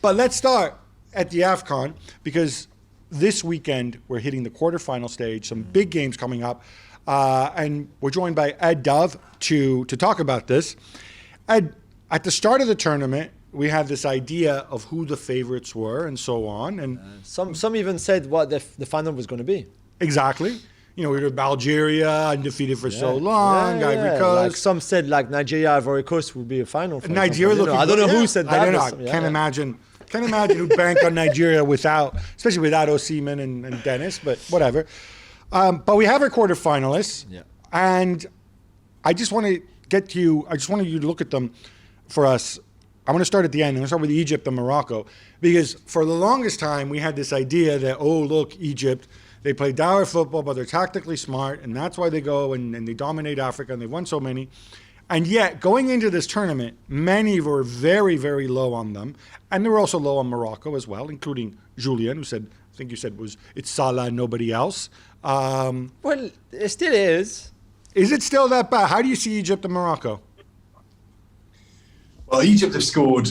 But let's start at the AFCON, because this weekend we're hitting the quarterfinal stage, some big games coming up. And we're joined by Ed Dove to talk about this. Ed, at the start of the tournament, we had this idea of who the favorites were and so on. And some even said what the final was going to be. Exactly. You know, we were Algeria, undefeated for so long, Ivory Coast. Like some said like Nigeria, Ivory Coast would be a final. Nigeria looking I don't know who said that. I don't know. Can't imagine who banked on Nigeria especially without Osimhen and Dennis, but whatever. But we have our quarterfinalists, and I just want to get to you. I just wanted you to look at them for us. I want to start at the end. I'm going to start with Egypt and Morocco, because for the longest time we had this idea that, oh, look, Egypt, they play dour football, but they're tactically smart, and that's why they go and they dominate Africa, and they've won so many. And yet, going into this tournament, many were very, very low on them, and they were also low on Morocco as well, including Julien, who said, I think you said it's Salah and nobody else. Well, it still is. Is it still that bad? How do you see Egypt and Morocco? Well, Egypt have scored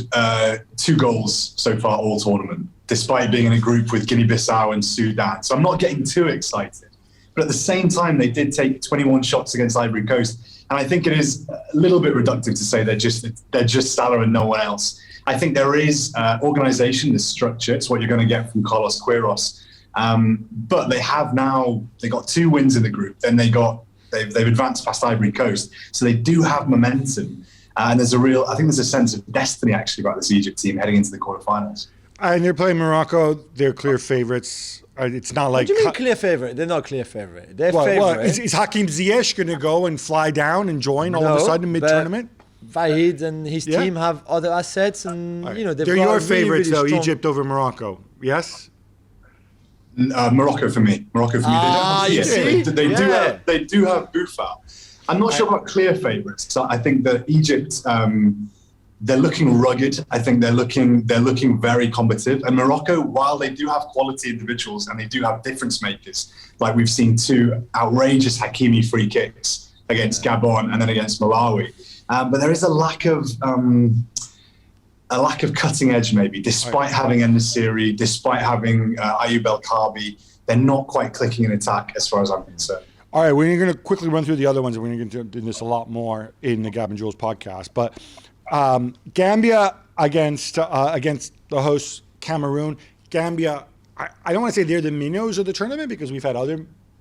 2 goals so far all tournament, despite being in a group with Guinea-Bissau and Sudan. So I'm not getting too excited. But at the same time, they did take 21 shots against Ivory Coast. And I think it is a little bit reductive to say they're just Salah and no one else. I think there is organisation, there's structure. It's what you're going to get from Carlos Queiroz. But they got 2 wins in the group. Then they've advanced past Ivory Coast. So they do have momentum. And I think there's a sense of destiny actually about this Egypt team heading into the quarterfinals. And they're playing Morocco. They're clear favorites. It's not like... What do you mean clear favorite? They're not clear favorite. They're favorite. Is Hakim Ziyech going to go and fly down and join all of a sudden mid-tournament? Vahid and his team have other assets, and they're your favorites though, Egypt over Morocco. Yes. Morocco for me. You see? They do have Boufal. I'm not sure about clear favourites. So I think that Egypt, they're looking rugged. I think they're looking very combative. And Morocco, while they do have quality individuals and they do have difference makers, like we've seen 2 outrageous Hakimi free kicks against Gabon and then against Malawi, but there is a lack of cutting edge maybe, despite having En-Nesyri, despite having Ayoub El Kaabi. They're not quite clicking in attack as far as I'm concerned. All right, we're going to quickly run through the other ones, and we're going to do this a lot more in the Gab and Juls podcast. But Gambia against the host Cameroon. Gambia, I don't want to say they're the minnows of the tournament, because we've had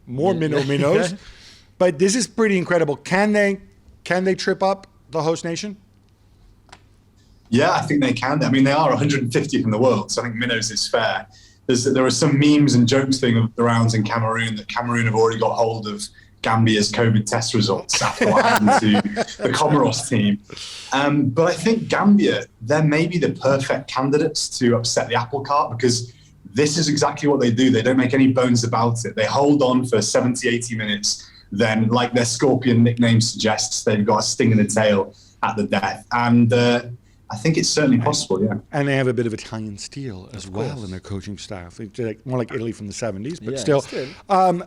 more minnows. But this is pretty incredible. Can they trip up the host nation? Yeah, I think they can. I mean, they are 150th in the world, so I think minnows is fair. There are some memes and jokes thing around in Cameroon that Cameroon have already got hold of Gambia's COVID test results after what happened to the Comoros team. But I think Gambia, they're maybe the perfect candidates to upset the apple cart, because this is exactly what they do. They don't make any bones about it. They hold on for 70, 80 minutes. Then, like their Scorpion nickname suggests, they've got a sting in the tail at the death. And I think it's certainly possible, yeah. And they have a bit of Italian steel as well in their coaching staff. It's more like Italy from the 70s, but still.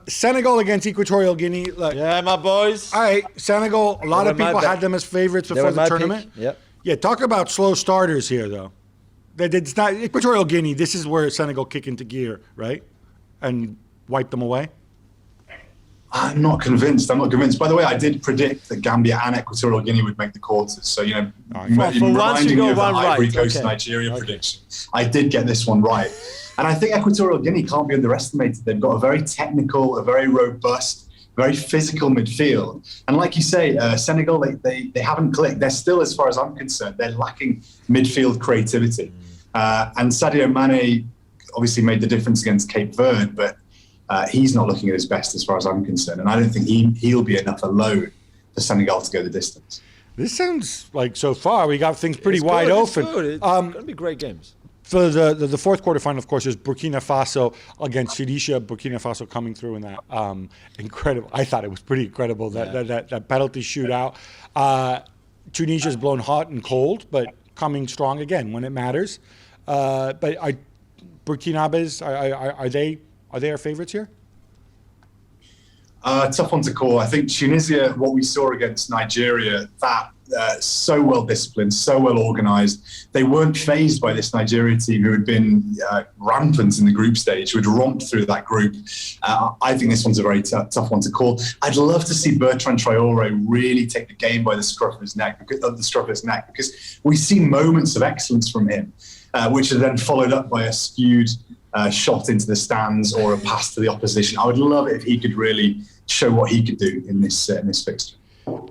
Senegal against Equatorial Guinea. Yeah, my boys. All right, Senegal, a lot of people had them as favorites before the tournament. Yeah, talk about slow starters here, though. It's not Equatorial Guinea. This is where Senegal kick into gear, right? And wipe them away. I'm not convinced. By the way, I did predict that Gambia and Equatorial Guinea would make the quarters. So, reminding me of the Ivory Coast Nigeria prediction, I did get this one right. And I think Equatorial Guinea can't be underestimated. They've got a very technical, a very robust, very physical midfield. And like you say, Senegal, they haven't clicked. They're still, as far as I'm concerned, they're lacking midfield creativity. And Sadio Mane obviously made the difference against Cape Verde, but he's not looking at his best as far as I'm concerned. And I don't think he'll be enough alone for Senegal to go the distance. This sounds like, so far, we got things pretty wide open. It's going to be great games. For the fourth quarterfinal, of course, is Burkina Faso against Tunisia. Burkina Faso coming through in that incredible. I thought it was pretty incredible, that penalty shootout. Tunisia's blown hot and cold, but coming strong again when it matters. But Burkinabes, are they our favorites here? Tough one to call. I think Tunisia, what we saw against Nigeria, that so well disciplined, so well organised. They weren't fazed by this Nigeria team who had been rampant in the group stage, who had romped through that group. I think this one's a very tough one to call. I'd love to see Bertrand Traore really take the game by the scruff of his neck, because we see moments of excellence from him, which are then followed up by a skewed shot into the stands or a pass to the opposition. I would love it if he could really show what he could do in this fixture.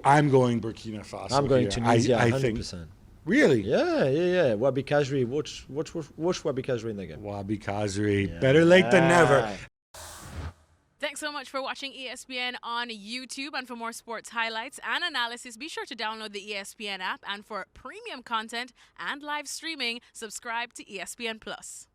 I'm going Burkina Faso. I'm going Tunisia, I 100%. think. Really? Yeah. Wabi Kazri. Watch Wabi Kazri in the game. Wabi Kazri. Better late than never. Thanks so much for watching ESPN on YouTube. And for more sports highlights and analysis, be sure to download the ESPN app. And for premium content and live streaming, subscribe to ESPN Plus.